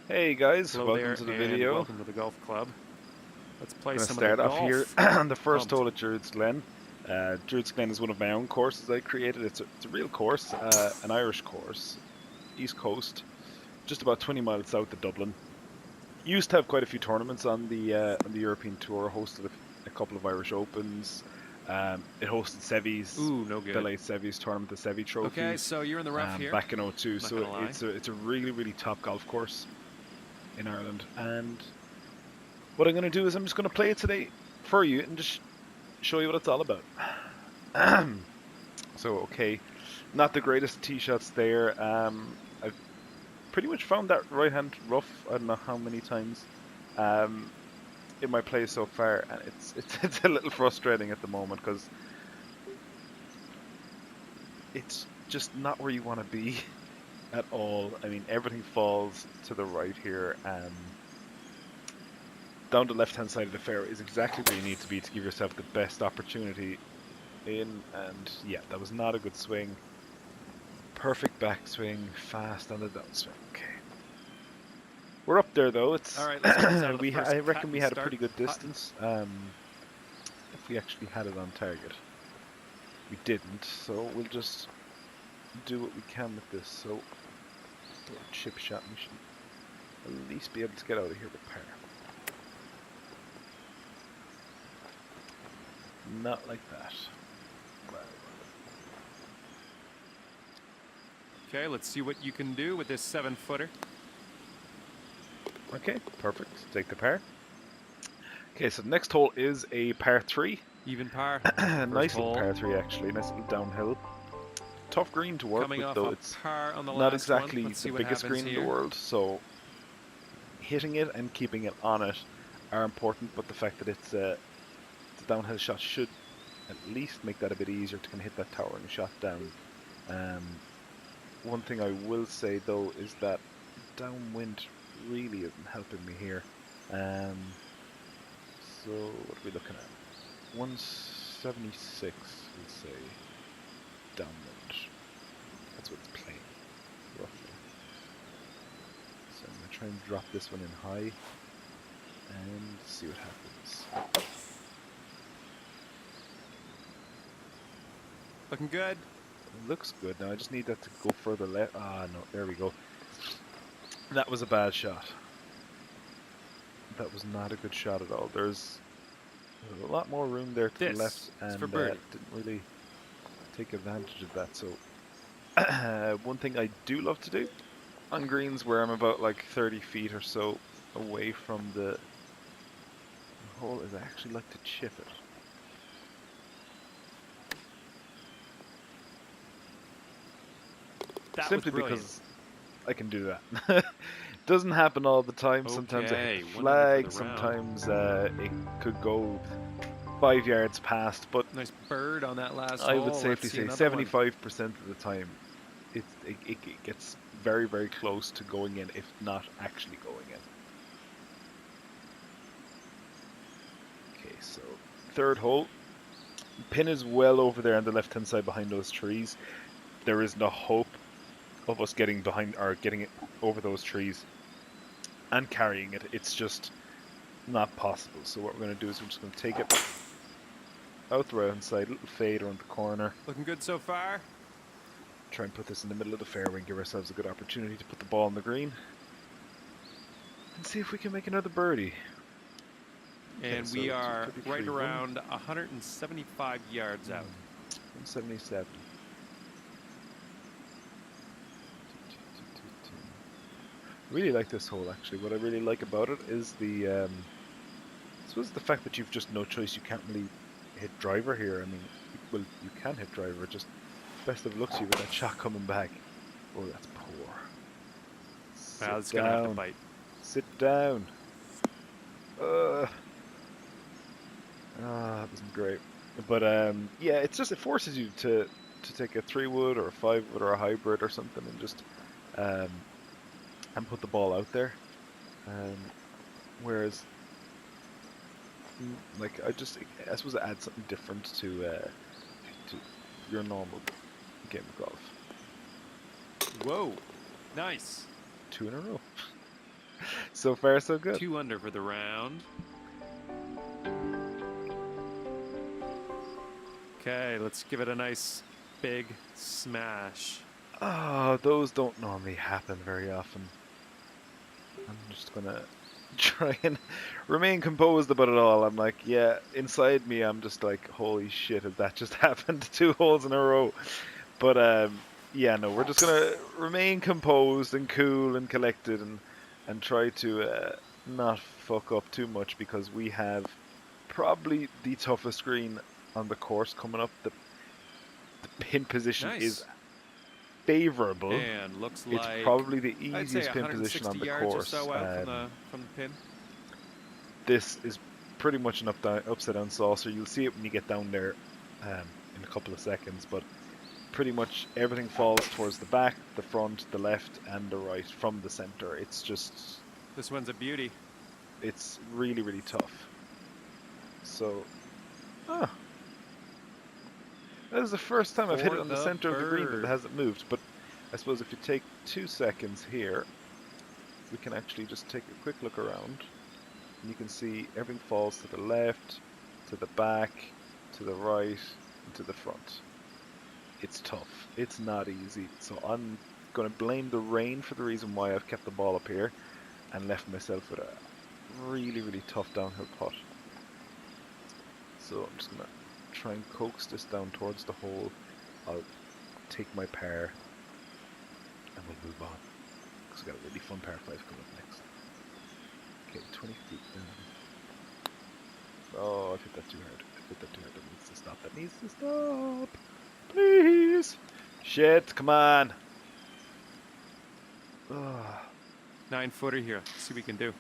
Hey guys, Hello welcome there, to the and video. welcome to the golf club. Let's play I'm going to some of the start off here golf. on the first Pumped. hole at Druids Glen. Druids Glen is one of my own courses I created. It's a real course, an Irish course, East Coast, just about 20 miles south of Dublin. Used to have quite a few tournaments on the European Tour. Hosted a couple of Irish Opens. It hosted Sevi's, Ooh, no good. Belaid Sevi's tournament, the Sevi Okay, Trophy, so you're in the rough here. back in '02. Not So gonna lie. it's a really top golf course in Ireland. And what I'm going to do is I'm just going to play it today for you and just show you what it's all about. So, okay, not the greatest tee shots there. I've pretty much found that right hand rough. I don't know how many times in my play so far, and it's a little frustrating at the moment because it's just not where you want to be at all. I mean, everything falls to the right here. Down the left hand side of the fairway is exactly where you need to be to give yourself the best opportunity in, and yeah, that was not a good swing. Perfect backswing, fast on the downswing. Okay, we're up there though. It's All right, let's get this out of the first I cut reckon we and had a start pretty good putting. distance. If we actually had it on target, we didn't. So we'll just do what we can with this. So for a chip shot, we should at least be able to get out of here with par. Not like that. Okay, let's see what you can do with this 7-footer. Okay, perfect. Take the par. Okay, so the next hole is a par 3. Even par. Nice little hole. par 3 actually, nice little downhill. Tough green to work Coming with off though, a it's par on the not last one. exactly Let's see the what biggest happens green in the here. world, so hitting it and keeping it on it are important, but the fact that it's a downhill shot should at least make that a bit easier to kind of hit that towering shot down. One thing I will say though is that downwind really isn't helping me here. So what are we looking at? 176, we'll say, downwind. That's what it's playing, roughly. So I'm going to try and drop this one in high and see what happens. Looking good. It looks good. Now I just need that to go further left. Ah, no, there we go. That was a bad shot. That was not a good shot at all. There's a lot more room there to the left, and for birdie. didn't really take advantage of that. So one thing I do love to do on greens where I'm about like 30 feet or so away from the hole is I actually like to chip it. That Simply was brilliant. because I can do that. Doesn't happen all the time. Sometimes I Okay, hit the 1 under for flag, the round. sometimes it could go 5 yards past, but Nice bird on that last I hole. would safely Let's see say another one. 75% of the time it gets very close to going in, if not actually going in. Okay, so third hole. Pin is well over there on the left hand side behind those trees. There is no hope of us getting behind or getting it over those trees and carrying it. It's just not possible. So what we're going to do is we're just going to take it out the right hand side, little fade around the corner. Looking good so far. Try and put this in the middle of the fairway and give ourselves a good opportunity to put the ball on the green. And see if we can make another birdie. Okay, And so we are 233, right around 175 yards out. 177. Really like this hole actually. What I really like about it is the I suppose the fact that you've just no choice. You can't really hit driver here. I mean, well, you can hit driver. Just best of luck to you with that shot coming back. Oh, that's poor. Well, it's gonna have to bite. Sit down. That wasn't great. But yeah, it's just it forces you to take a 3-wood or a 5-wood or a hybrid or something and just and put the ball out there. Whereas, like I suppose it adds something different to your normal game of golf. Whoa, nice. 2 in a row. So far, so good. 2 under for the round. Okay, let's give it a nice big smash. Oh, those don't normally happen very often. I'm just gonna try and remain composed about it all. I'm like, yeah, inside me, I'm just like, holy shit, has that just happened? 2 holes in a row. But yeah, no, we're just gonna remain composed and cool and collected and try to not fuck up too much because we have probably the toughest green on the course coming up. The pin position is Nice. favorable. And looks It's like probably the I'd say easiest pin position 160 on the yards or course. so out from the pin. This is pretty much an upside down saucer. You'll see it when you get down there in a couple of seconds, but pretty much everything falls towards the back, the front, the left, and the right from the center. It's just, This one's a beauty. it's really, really tough. So, that is the first time I've hit it on the center of the green that it hasn't moved. But I suppose if you take 2 seconds here, we can actually just take a quick look around. And you can see everything falls to the left, to the back, to the right, and to the front. It's tough. It's not easy. So I'm going to blame the rain for the reason why I've kept the ball up here and left myself with a really, really tough downhill putt. So I'm just going to try and coax this down towards the hole. I'll take my par and we'll move on. Because we've got a really fun par 5 coming up next. Okay, 20 feet down. Oh, I've hit that too hard. I've hit that too hard. That needs to stop. That needs to stop. Please. Shit, come on. Ugh. 9-footer here. Let's see what we can do.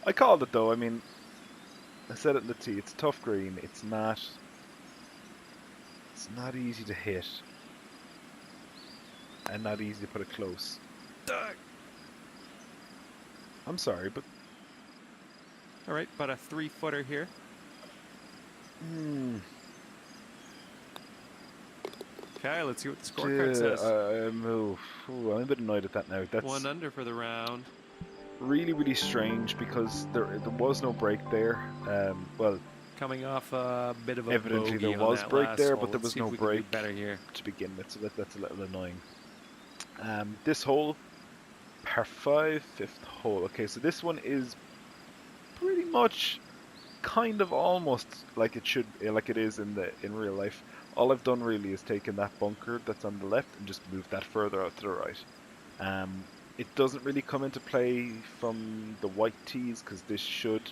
I called it though. I mean, I said it in the tee. It's a tough green. It's not easy to hit. And not easy to put it close. I'm sorry, but All right, about a 3-footer here. Okay, let's see what the scorecard says. I'm a bit annoyed at that now. That's 1 under for the round. really, really strange because there was no break there. Well, Coming off a bit of a evidently bogey there on was that break last there, hole. but there Let's was see no if we can do break better here. to begin with, so that's a little annoying. This hole, par 5, 5th hole. Okay, so this one is pretty much, kind of, almost like it is in real life. All I've done really is taken that bunker that's on the left and just moved that further out to the right. It doesn't really come into play from the white tees because this should.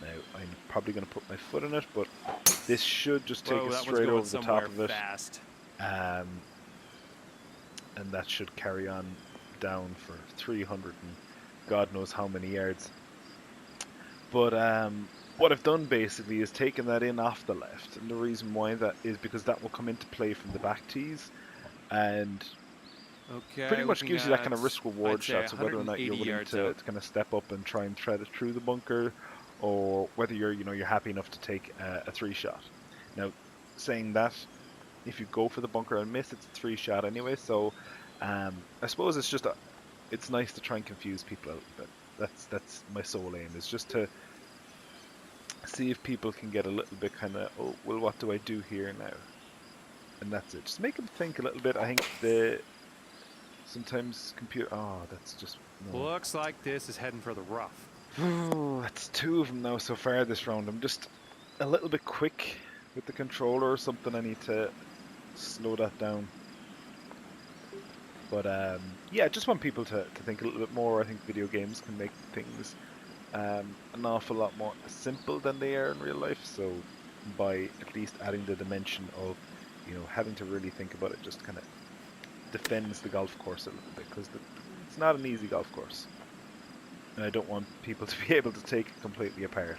Now I'm probably going to put my foot in it, but this should just take us straight over the top of it. Fast. And that should carry on down for 300 and God knows how many yards. But what I've done basically is taken that in off the left, and the reason why that is because that will come into play from the back tees, and pretty much gives you that kind of risk-reward shot. So whether or not you're willing to kind of step up and try and thread it through the bunker, or whether you're happy enough to take a 3-shot. Now, saying that, if you go for the bunker and miss, it's a 3-shot anyway. So I suppose it's nice to try and confuse people a little bit. That's my sole aim, is just to see if people can get a little bit kind of, oh, well, what do I do here now? And that's it. Just make them think a little bit. I think sometimes that's just... No. Looks like this is heading for the rough. Oh, that's 2 of them now so far this round. I'm just a little bit quick with the controller or something. I need to slow that down. But yeah, I just want people to think a little bit more. I think video games can make things an awful lot more simple than they are in real life. So by at least adding the dimension of having to really think about it, just kind of defends the golf course a little bit, because it's not an easy golf course. And I don't want people to be able to take it completely apart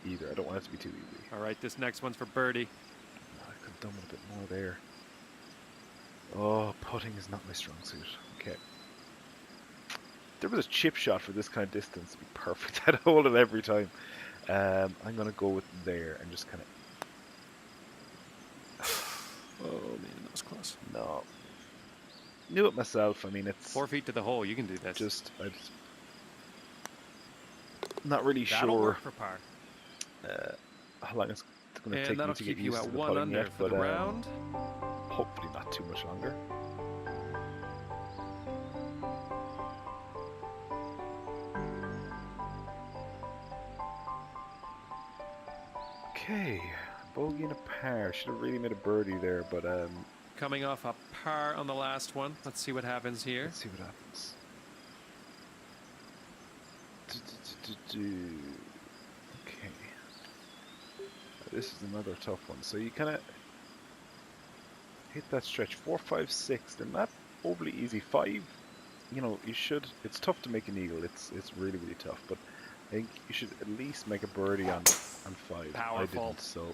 either. I don't want it to be too easy. All right, this next one's for birdie. I could have done with a bit more there. Oh, putting is not my strong suit. Okay. There was a chip shot for this kind of distance. It'd be perfect. I'd hold it every time. I'm going to go with there and just kind of... Oh, man, that was close. No. Knew it myself. I mean, it's... 4 feet to the hole. You can do this. Just, Not really That'll sure work for par. how long it's going to And take me that'll to get keep you used at to the 1 putting under yet, for but the round. hopefully not too much longer. Okay, bogey and a par. Should have really made a birdie there, but Coming off a par on the last one. Let's see what happens here. let's see what happens. Okay, this is another tough one. So you kind of hit that stretch 4, 5, 6. They're not overly easy. 5, you know, you should. It's tough to make an eagle. It's really tough. But I think you should at least make a birdie on 5. Powerful. I didn't, so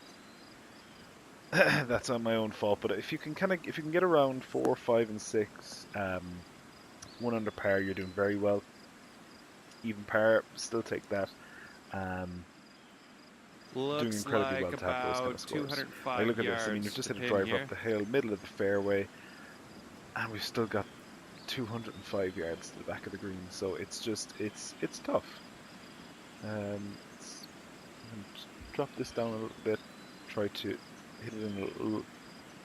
that's on my own fault. But if you can get around 4, 5, and 6, 1 under par, you're doing very well. Even par, still take that. Doing Looks incredibly like well to have those kind about of scores. 205 Like, look at yards. this. I mean, you've just to hit a pin drive here. up the hill, middle of the fairway, and we've still got 205 yards to the back of the green. So it's just it's tough. I'm gonna drop this down a little bit. Try to hit it in a little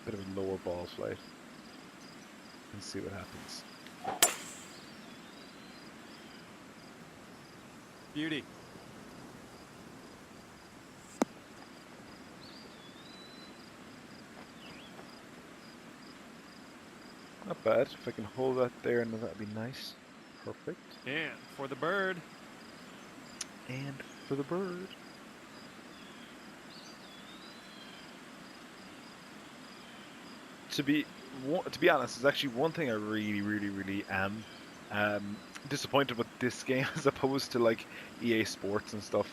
bit of a lower ball flight and see what happens. Beauty. Not bad. If I can hold that there, and that'd be nice. Perfect. And for the bird. And for the bird. To be honest, it's actually one thing I really am disappointed with this game as opposed to like EA Sports and stuff.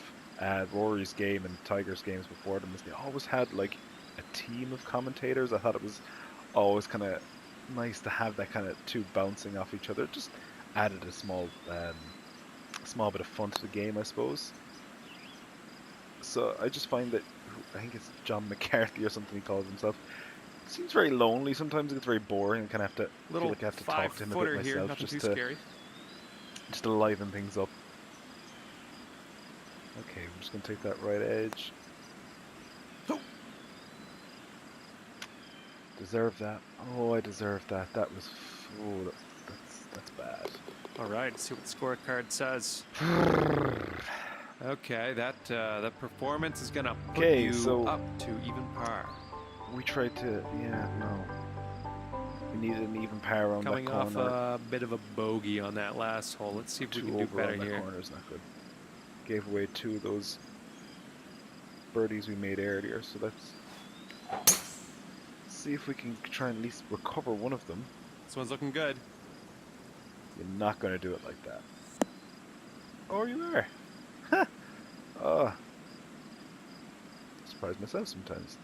Rory's game and Tiger's games before them is they always had like a team of commentators. I thought it was always kind of nice to have that kind of two bouncing off each other. It just added a small bit of fun to the game, I suppose. So I just find that I think it's John McCarthy or something he calls himself. It seems very lonely. Sometimes it gets very boring. I kind of have to feel like I have to talk to him a bit myself here, nothing too scary. just to liven things up. Okay, we're just gonna take that right edge. Oh. Deserve that. Oh, I deserve that. That was that's bad. All right, let's see what the scorecard says. Okay, that performance is gonna put you so up to even par. we tried to, no. We needed an even par on Coming that off corner. a bit of a bogey on that last hole. Let's see if we 2 can do over better on that here. corner is not good. Gave away 2 of those birdies we made earlier, so let's see if we can try and at least recover one of them. This one's looking good. You're not going to do it like that. Oh, you are. Huh. Oh. Surprise myself sometimes.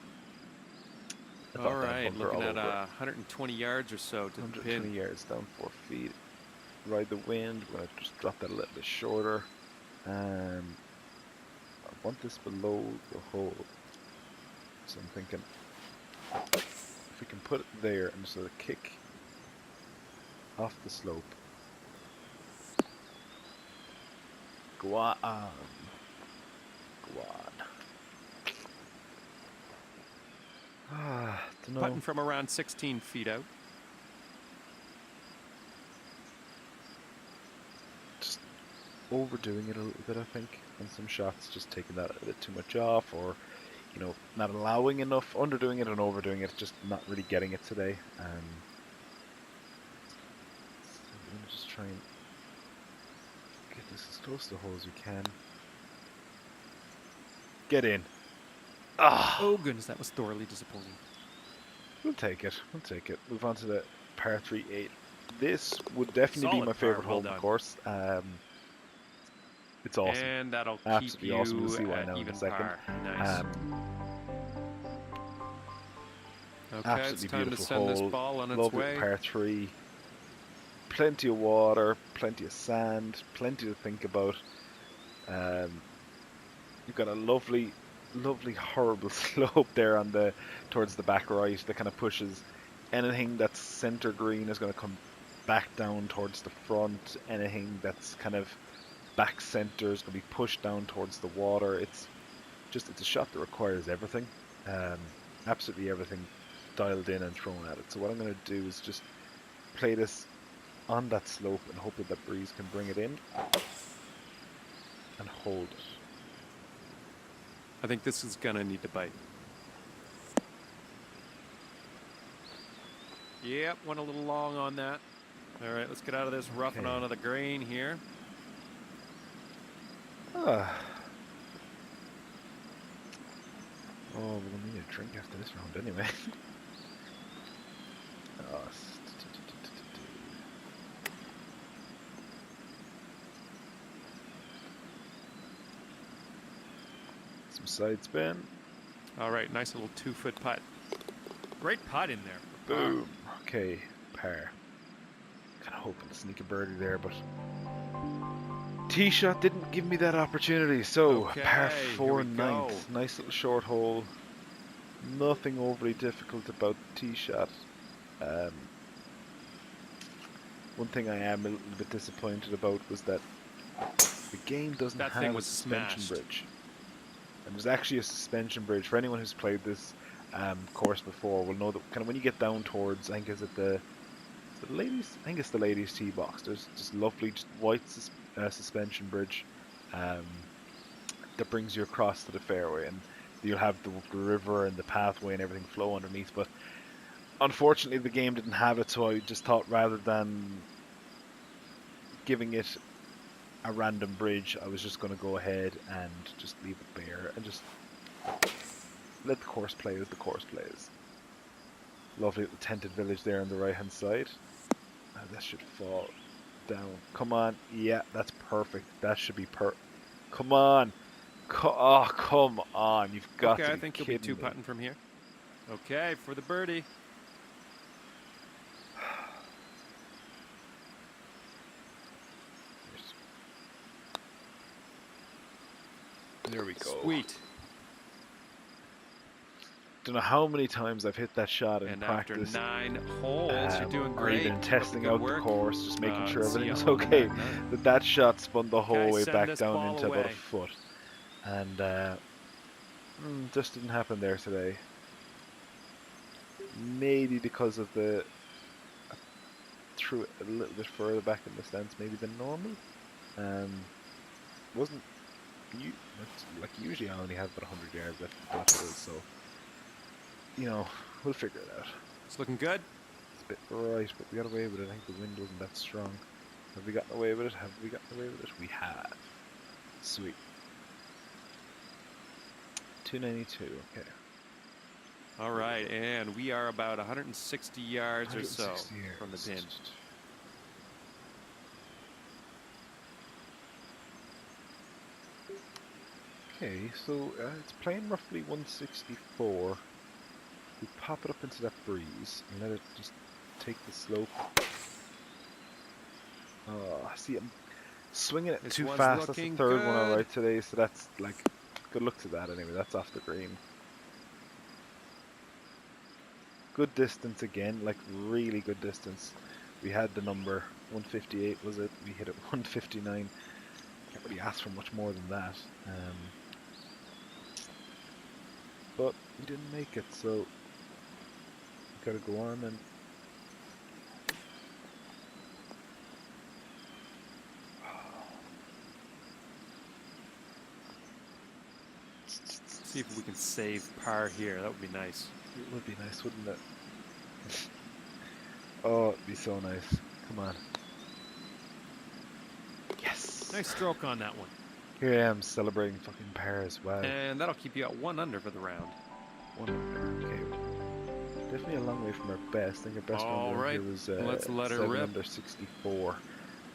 All right, looking at 120 yards or so to the 120 pin. yards, down 4 feet. Ride the wind. We're going to just drop that a little bit shorter. I want this below the hole. So I'm thinking if we can put it there and sort of kick off the slope. Go on. Go on. Dunno. Putting from around 16 feet out. Just overdoing it a little bit, I think, on some shots. Just taking that a bit too much off, or not allowing enough, underdoing it and overdoing it. Just not really getting it today. So I'm gonna just try and get this as close to the hole as we can. Get in. Ah. Oh goodness, that was thoroughly disappointing. We'll take it. We'll take it. Move on to the par 3-8. This would definitely be Solid my par, favorite well hole in the done. course. It's awesome. And that'll Absolutely keep you awesome. We'll see why at now in a even second. par. Nice. Okay, Absolutely it's time to beautiful send hole. this ball on its Lovely way. par 3. Plenty of water, plenty of sand, plenty to think about. You've got a lovely, horrible slope there on towards the back right that kind of pushes anything that's center green is going to come back down towards the front. Anything that's kind of back center, it's going to be pushed down towards the water. It's a shot that requires everything, absolutely everything dialed in and thrown at it. So what I'm going to do is just play this on that slope and hope that that breeze can bring it in and hold it. I think this is gonna need to bite. Yep, went a little long on that. All right, let's get out of this rough and Okay. onto the grain here. Ah. Oh, we're going to need a drink after this round anyway. Oh, some side spin. All right, nice little 2-foot putt. Great putt in there. Boom. Okay, par. Kind of hoping to sneak a birdie there, but tee shot didn't give me that opportunity. So Okay, par here 4 we ninth. go. Nice little short hole. Nothing overly difficult about the tee shot. One thing I am a little bit disappointed about was that the game doesn't That have thing a was suspension smashed. bridge. And there's actually a suspension bridge. For anyone who's played this course before will know that kind of when you get down towards, I think is it the ladies? I think it's the ladies' tee box. There's just lovely just white suspension bridge that brings you across to the fairway, and you'll have the river and the pathway and everything flow underneath. But unfortunately, the game didn't have it, so I just thought rather than giving it a random bridge, I was just going to go ahead and just leave it bare and just let the course play as the course plays. Lovely little tented village there on the right hand side. Oh, that should fall down. Come on. Yeah, that's perfect. That should be Come on. Oh, come on. You've got Okay, to I be think you'll be kidding me. two-putting from here. Okay, for the birdie. There we go. Sweet. Don't know how many times I've hit that shot in And practice. after 9 holes, you're doing Or great. even Keep up the testing good out work. the course, just making sure Let's see everything's how on the okay. back nine. That shot spun the whole Okay, way send back this down ball into about a away. foot. And just didn't happen there today. Maybe because of threw it a little bit further back in the stance maybe than normal. Wasn't like usually I only have about 100 yards left of that hole, so you know, we'll figure it out. It's looking good. It's a bit right, but we got away with it. I think the wind wasn't that strong. Have we gotten away with it? Have we gotten away with it? We have. Sweet. 292, okay. All right, and we are about 160 yards or so 160 yards. from the pin. Okay, so it's playing roughly 164. We pop it up into that breeze and let it just take the slope. Oh, see, I'm swinging it This too one's fast. That's the looking third one good. alright today, so that's like, good luck to that anyway. That's off the green. Good distance again, like really good distance. We had the number 158, was it? We hit it 159. Can't really ask for much more than that. But we didn't make it, so we gotta go on and See if we can save par here. That would be nice. it would be nice, wouldn't it? Oh, it'd be so nice. Come on. Yes! Nice stroke on that one. Here I am celebrating fucking pairs. Wow. And that'll keep you at 1 under for the round. 1 under. Okay. Definitely a long way from our best. I think our best All round right, here was let's let her 7 rip. under 64.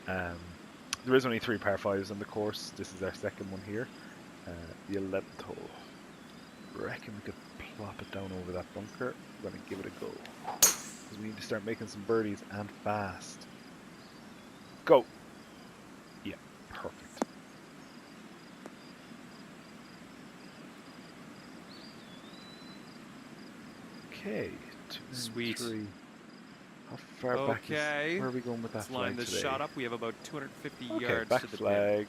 There is only 3 par 5s on the course. This is our second one here. The 11th hole. Reckon we could plop it down over that bunker. We're gonna give it a go. Because we need to start making some birdies and fast. Go! Yeah, perfect. Okay, 2 Sweet. 3. How far back is... Okay. Where are we going with that Let's flag line this today? shot up. We have about 250 Okay, yards back to the pin. flag.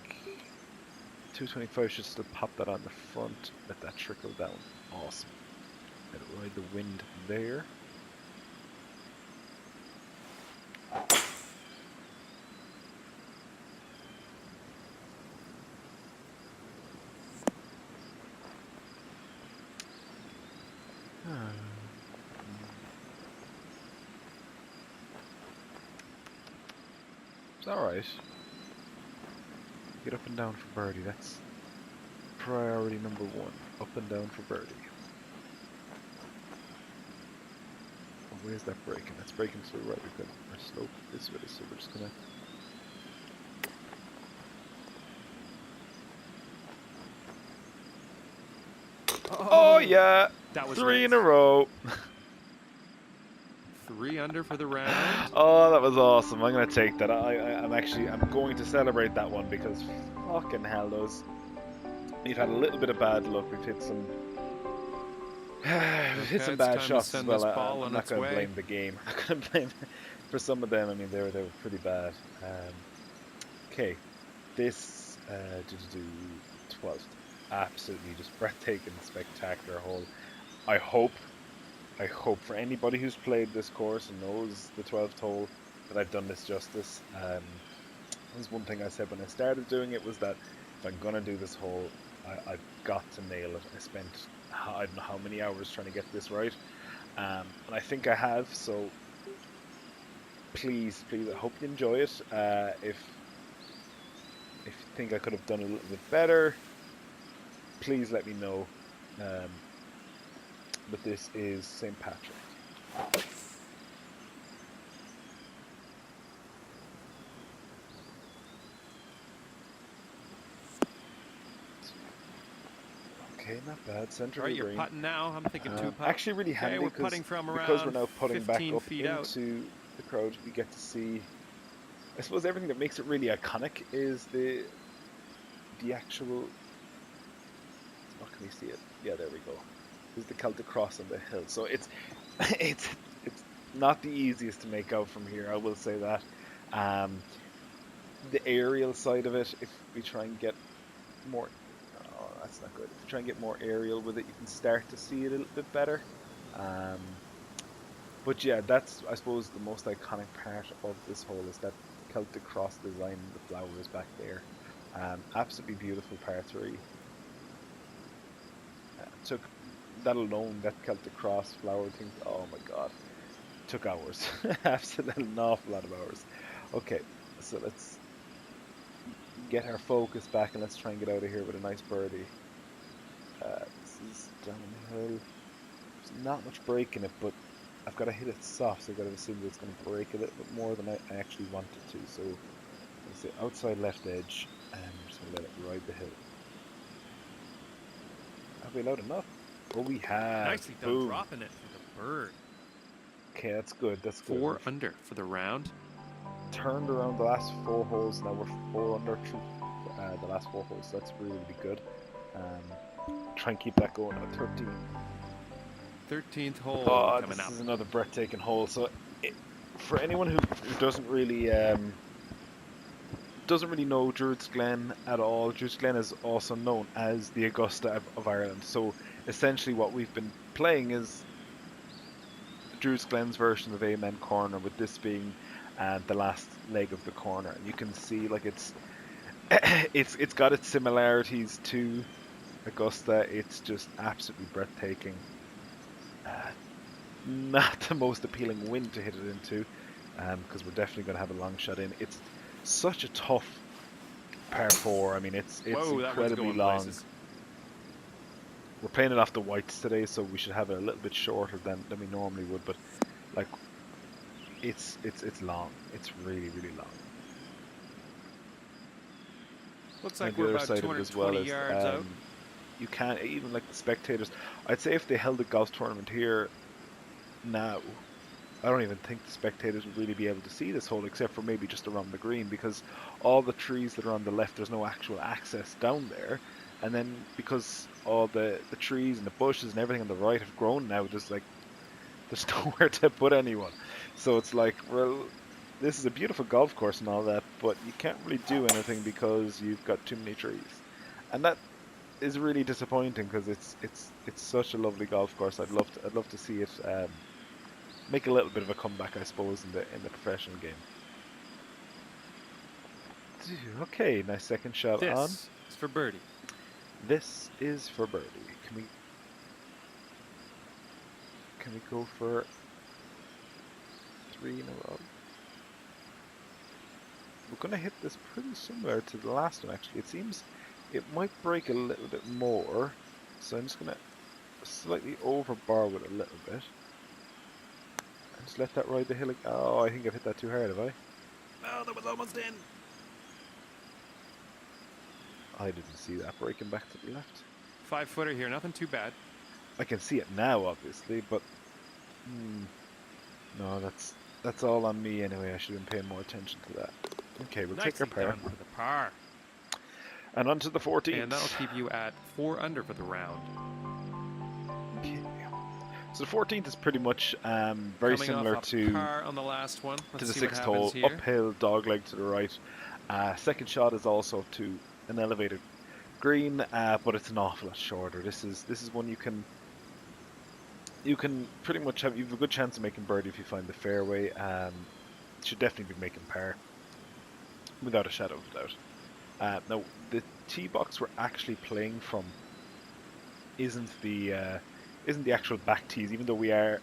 225 should still pop that on the front. Let that trickle down. Awesome. Let it ride the wind there. It's alright. Get up and down for birdie. That's priority number one. Up and down for birdie. Oh, where's that braking? That's braking to the right. We've got our slope this way, so we're just gonna... Oh yeah! That was 3 in nice. a row. 3 under for the round. Oh, that was awesome. I'm gonna take that. I'm going to celebrate that one because fucking hell, we've had a little bit of bad luck. We've hit some hit some it's bad time to shots as send well. this ball I'm on not its gonna way. blame the game. I'm not gonna blame for some of them. I mean, they were pretty bad. Okay, this 12th, absolutely just breathtaking, spectacular hole. I hope for anybody who's played this course and knows the 12th hole that I've done this justice. That was one thing I said when I started doing it, was that if I'm gonna do this hole, I've got to nail it. I spent I don't know how many hours trying to get this right, and I think I have. So please, I hope you enjoy it. If you think I could have done a little bit better, please let me know. But this is St. Patrick. Okay, not bad. Center All right, of the you're green. putting now. I'm thinking 2 putt. Actually, really handy we're putting from because we're around now putting back 15 up feet out. into the crowd. We get to see. I suppose everything that makes it really iconic is the actual. Oh, can we see it? Yeah, there we go. Is the Celtic cross on the hill. So it's it's not the easiest to make out from here. I will say that. The aerial side of it, if we try and get more. Oh, that's not good. If you try and get more aerial with it, you can start to see it a little bit better. But yeah, that's, I suppose, the most iconic part of this hole is that Celtic cross design, the flowers back there. Absolutely beautiful par 3. Took that alone, that Celtic cross flower thing. Oh my god, took hours. Absolutely an awful lot of hours. Okay, so let's get our focus back and let's try and get out of here with a nice birdie. This is downhill. There's not much break in it, but I've got to hit it soft, so I've got to assume that it's going to break a little bit more than I actually want it to. So let's say outside left edge, and I'm just going to let it ride the hill. Have we allowed enough? Oh, we have. Nicely done. Boom. Dropping it for the bird. Okay, that's good. That's good. 4 under for the round. Turned around the last 4 holes. Now we're 4 under through the last 4 holes. So that's really, really good. Try and keep that going at 13. 13th hole Oh, coming this up. is another breathtaking hole. So, for anyone who doesn't really know Druids Glen at all, Druids Glen is also known as the Augusta of Ireland. So, essentially, what we've been playing is Druids Glen's version of Amen Corner, with this being the last leg of the corner. And you can see, like, it's got its similarities to Augusta. It's just absolutely breathtaking. Not the most appealing wind to hit it into, because we're definitely going to have a long shot in. It's such a tough par 4. I mean, it's Whoa, incredibly that long. places. We're playing it off the whites today, so we should have it a little bit shorter than we normally would. But like, it's long. It's really, really long. Looks And like the we're other about side of it as well 220 is yards out. you can't, even like the spectators. I'd say if they held a golf tournament here now, I don't even think the spectators would really be able to see this hole, except for maybe just around the green, because all the trees that are on the left, there's no actual access down there. And then because all the trees and the bushes and everything on the right have grown now, there's like There's nowhere to put anyone. So it's like, well, this is a beautiful golf course and all that, but you can't really do anything because you've got too many trees. And that is really disappointing because it's such a lovely golf course. I'd love to see it make a little bit of a comeback, I suppose, in the professional game. Okay, nice second shot on. This is for birdie. This is for birdie. Can we go for 3 in a row? We're gonna hit this pretty similar to the last one actually. It seems it might break a little bit more, so I'm just gonna slightly overbar with it a little bit. And just let that ride the hill. Oh, I think I've hit that too hard, have I? Oh, that was almost in. I didn't see that breaking back to the left. 5-footer here, nothing too bad. I can see it now, obviously, but no, that's all on me anyway. I should have been paying more attention to that. Okay, we'll take our par. Done for the par. And on to the 14th. And that'll keep you at 4 under for the round. Okay. So the 14th is pretty much very Coming similar off a to par on the last one. Let's the see what 6th happens hole, here. uphill, dogleg to the right. Second shot is also to an elevated green, but it's an awful lot shorter. This is one you can pretty much have. You have a good chance of making birdie if you find the fairway. Should definitely be making par, without a shadow of a doubt. Now the tee box we're actually playing from isn't the actual back tees, even though we're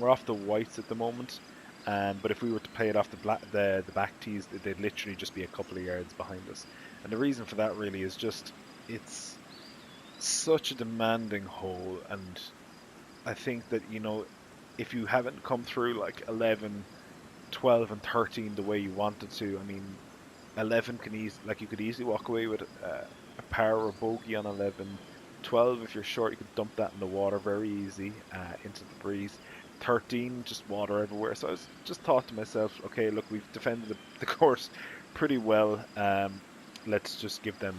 off the whites at the moment. But if we were to play it off the back tees, they'd literally just be a couple of yards behind us. And the reason for that really is just it's such a demanding hole, and I think that, you know, if you haven't come through like 11, 12 and 13 the way you wanted to, I mean, 11 you could easily walk away with a par or a bogey on 11. 12, if you're short, you could dump that in the water very easy into the breeze. 13, just water everywhere. So I just thought to myself, okay, look, we've defended the course pretty well. Let's just give them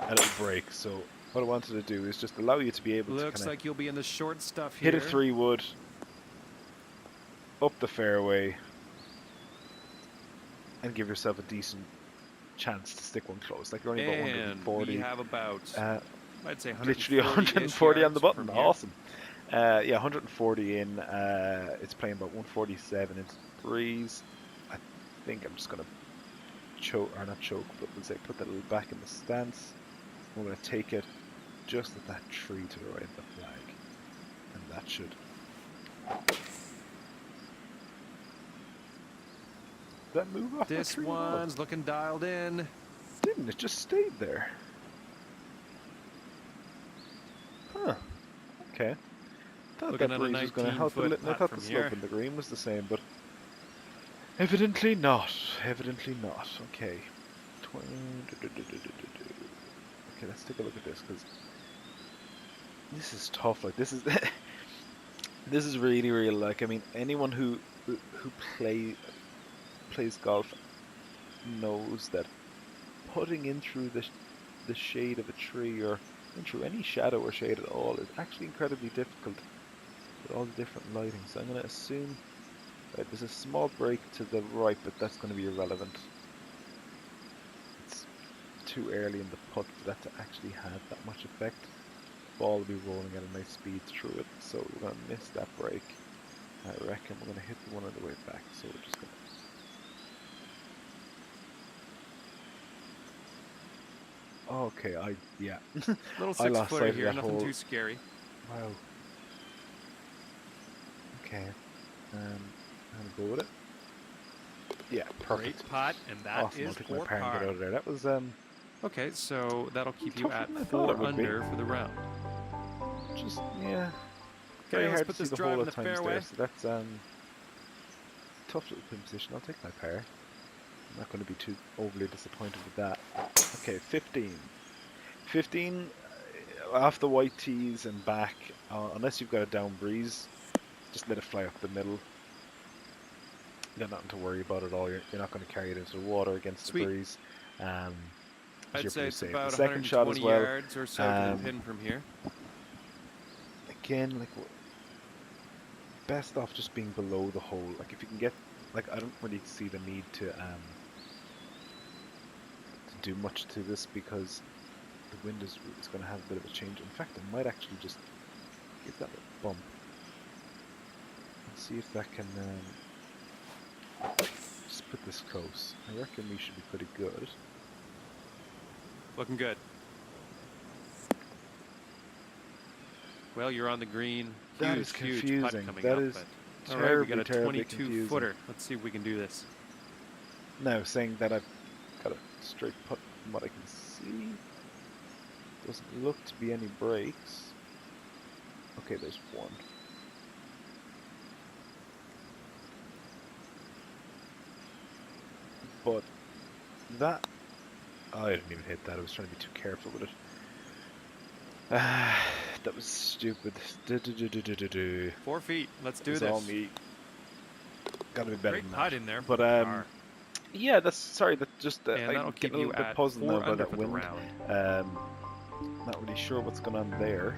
a little break. So what I wanted to do is just allow you to be able to Looks like you'll be in the short stuff hit here. a 3-wood up the fairway and give yourself a decent chance to stick one close. Like you're only about 140. We have about, I'd say, literally 140 on the button. Awesome. Yeah, 140 in. It's playing about 147 into the breeze. I think I'm just gonna not choke, but we'll say put that a little back in the stance. We're gonna take it just at that tree to the right of the flag, and that should. Did that move off? This one's looking dialed in. Didn't it? Just stayed there. Huh. Okay. Thought Looking that at a breeze was going to help a 19-foot little. I putt thought from the here. slope in the green was the same, but evidently not. Evidently not. Okay. Okay, let's take a look at this, because this is tough. Like this is this is really, really, like, I mean, anyone who plays golf knows that putting in through the shade of a tree, or in through any shadow or shade at all, is actually incredibly difficult with all the different lighting. So I'm going to assume that there's a small break to the right, but that's going to be irrelevant. It's too early in the putt for that to actually have that much effect. Ball will be rolling at a nice speed through it, so we're going to miss that break. I reckon we're going to hit the one on the way back, so we're just going to... Okay, yeah. Little I lost 6-footer sight of here, that nothing hole. too scary. Wow. Okay. I'm gonna go with it. Yeah, perfect. Great putt, and that Awesome. I'll is take my for par and par. get out of there. That was Okay, so that'll keep you tougher at than I thought it 4 would be. under for the round. just, yeah. Okay, Very let's hard put to see this the drive hole in at the times fairway. there, so that's tough little pin position. I'll take my par. I'm not going to be too overly disappointed with that. Okay, 15. 15 off the white tees and back, unless you've got a down breeze, just let it fly up the middle. You got nothing to worry about at all. You're not going to carry it into the water against the breeze. I'd you're say pretty it's safe. about The second shot 120 as well. yards or so to the pin from here. Again, like best off just being below the hole. Like if you can get, like I don't really see the need to do much to this because the wind is going to have a bit of a change. In fact, I might actually just give that a bump and see if that can just put this close. I reckon we should be pretty good. Looking good. Well, you're on the green. That Huge, is huge putt confusing. coming That up. is But, all right, we got a terribly 22 confusing. footer. Let's see if we can do this. Now, saying that I've got a straight putt from what I can see. Doesn't look to be any breaks. Okay, there's one. But that... Oh, I didn't even hit that. I was trying to be too careful with it. That was stupid. 4 feet. Let's do It's this. all me. Gotta be better Great than putt that. in there. But yeah, that's sorry. That just and that'll I'm keep getting a you little bit at puzzled 4 now by under that for the wind. round. Not really sure what's going on there.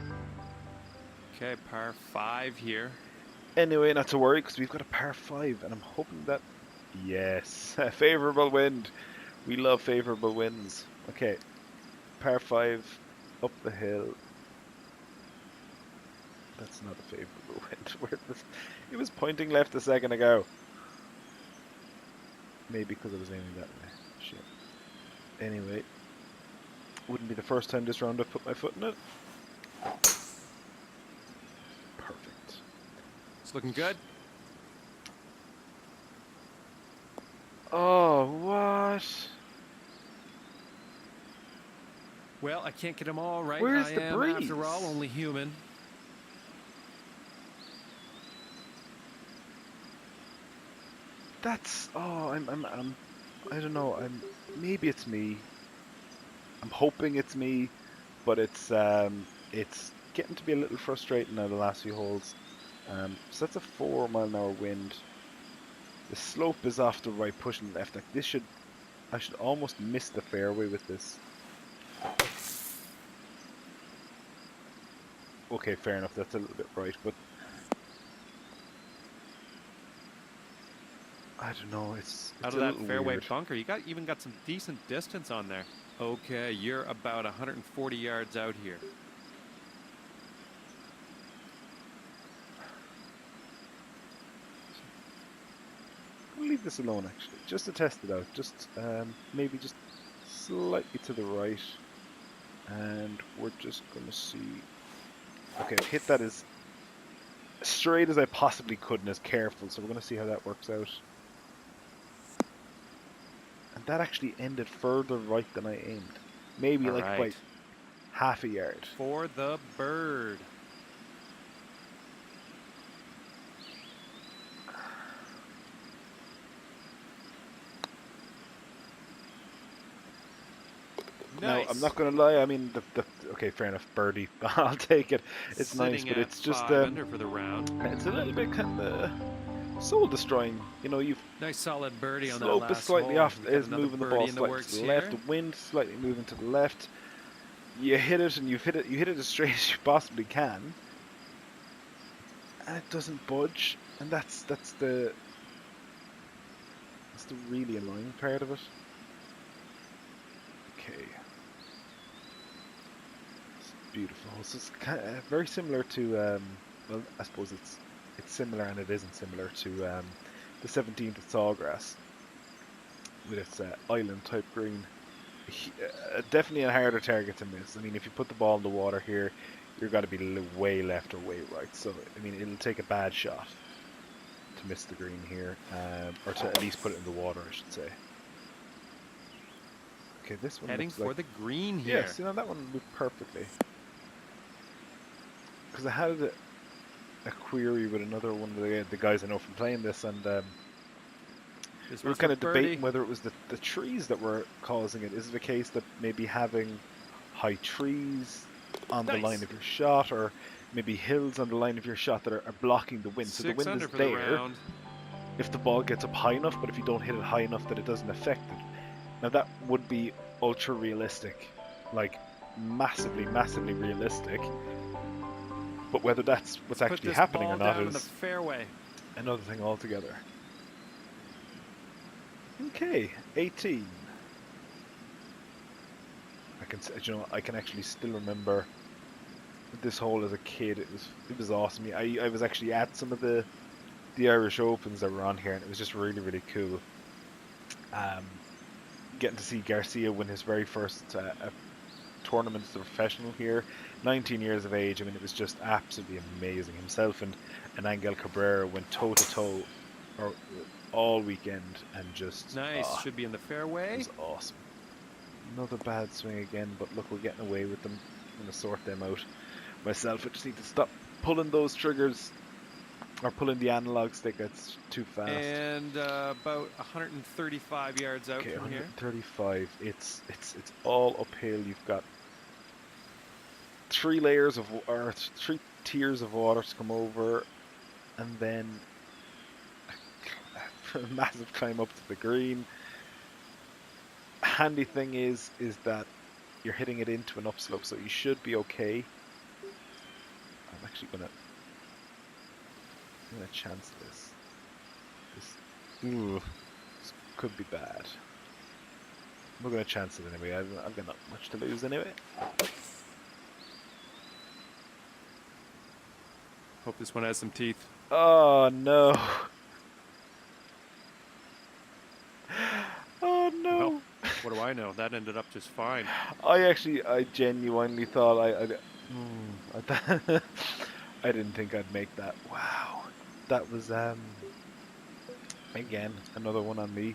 Okay, par 5 here. Anyway, not to worry because we've got a par 5, and I'm hoping that yes, favorable wind. We love favorable winds. Okay, par 5 up the hill. That's not a favorable wind. It was pointing left a second ago. Maybe because I was aiming that way. Shit. Anyway, wouldn't be the first time this round I've put my foot in it. Perfect. It's looking good. Oh, what? Well, I can't get them all right. Where's I the am, breeze? after all, only human. That's I don't know. Maybe it's me. I'm hoping it's me, but it's getting to be a little frustrating now the last few holes. So that's a 4-mile-an-hour wind. The slope is off the right, pushing left. Like I should almost miss the fairway with this. Okay, fair enough. That's a little bit right, but I don't know. It's Out a of that little fairway weird. bunker, you even got some decent distance on there. Okay, you're about 140 yards out here. We'll leave this alone actually, just to test it out. Just maybe just slightly to the right, and we're just gonna see. Okay, I've hit that as straight as I possibly could and as careful, so we're gonna see how that works out. And that actually ended further right than I aimed. Maybe All like right. by half a yard. For the bird. Now, Nice. I'm not going to lie, I mean, okay, fair enough, birdie. I'll take it. It's nice, Sitting but at it's just 5 under for the round. it's a little bit kind of soul destroying. You know, you've Nice solid birdie on that slope last is slightly hole. off, We've got is another moving the birdie ball in the slightly works to the left. here. The wind slightly moving to the left. You hit it, and you hit it as straight as you possibly can, and it doesn't budge. And that's the really annoying part of it. Okay. Beautiful. So it's kind of very similar to, well, I suppose it's similar and it isn't similar to the 17th at Sawgrass with its island type green. Definitely a harder target to miss. I mean, if you put the ball in the water here, you're got to be way left or way right. So, I mean, it'll take a bad shot to miss the green here, or to at least put it in the water, I should say. Okay, this one Heading looks for like... the green here. Yes, you know, that one moved perfectly. Because I had a query with another one of the guys I know from playing this, and This we were one's kind for of birdie. debating whether it was the trees that were causing it. Is it a case that maybe having high trees on the Nice. line of your shot, or maybe hills on the line of your shot that are blocking the wind? So the 6 wind under is for the there round. if the ball gets up high enough, but if you don't hit it high enough that it doesn't affect it. Now that would be ultra realistic, like massively realistic. But whether that's what's Put actually this happening ball or not down in the is fairway. another thing altogether. Okay, 18. I can actually still remember this hole as a kid. It was awesome. I was actually at some of the Irish Opens that were on here, and it was just really, really cool. Getting to see Garcia win his very first tournament as a professional here, 19 years of age. I mean, it was just absolutely amazing. Himself and Angel Cabrera went toe to toe all weekend, and just Nice. Should be in the it fairway. was awesome. Another bad swing again, but look, we're getting away with them. I'm gonna sort them out myself. I just need to stop pulling those triggers, or pulling the analog stick. That's too fast. And about 135 yards out Okay, from here. 135. It's all uphill. You've got three layers of or three tiers of water to come over, and then a massive climb up to the green. Handy thing is that you're hitting it into an upslope, so you should be okay. I'm actually gonna chance this. This could be bad. We're gonna chance it anyway. I've got not much to lose anyway. Hope this one has some teeth. Oh no! Oh no! Well, what do I know? That ended up just fine. I genuinely thought I didn't think I'd make that. Wow, that was again another one on me.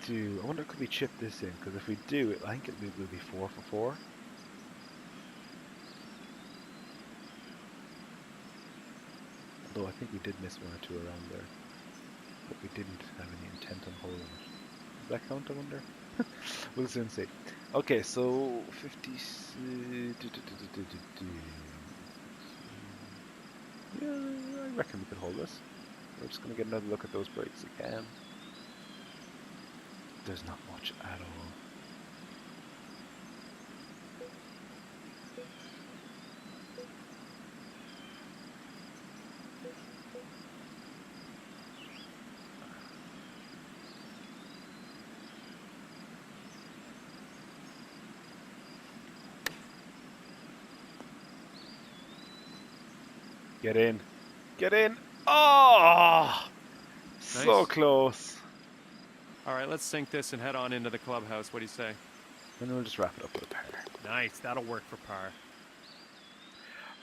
I wonder could we chip this in? Because if we do, I think it will be 4 for 4. Although I think we did miss one or two around there, but we didn't have any intent on holding it. Does that count, I wonder? We'll soon see. Okay, so 50. Yeah, I reckon we could hold this. We're just going to get another look at those breaks again. There's not much at all. Get in. Get in. Oh! So Nice. close. All right, let's sink this and head on into the clubhouse. What do you say? And then we'll just wrap it up with a par. Nice. That'll work for par.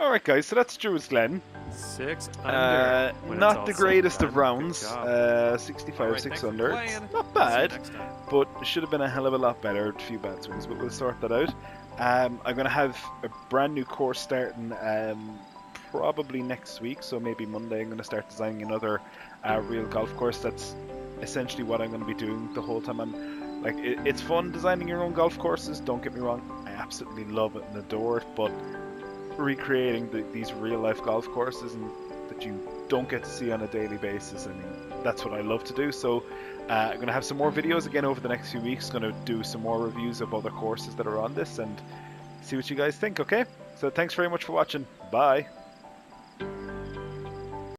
Alright guys, so that's Druids Glen. 6 under. When it's Not all the said and greatest of done. rounds. Good job. 65, All right, 6 thanks for under. playing. It's not We'll see you bad, next time. but it should have been a hell of a lot better. A few bad swings, but we'll sort that out. I'm going to have a brand new course starting probably next week, so maybe Monday I'm going to start designing another real golf course. That's essentially what I'm going to be doing the whole time. It's fun designing your own golf courses, don't get me wrong. I absolutely love it and adore it, but recreating these real life golf courses and that you don't get to see on a daily basis, I mean, that's what I love to do. So I'm going to have some more videos again over the next few weeks, going to do some more reviews of other courses that are on this and see what you guys think. Okay, so thanks very much for watching. Bye.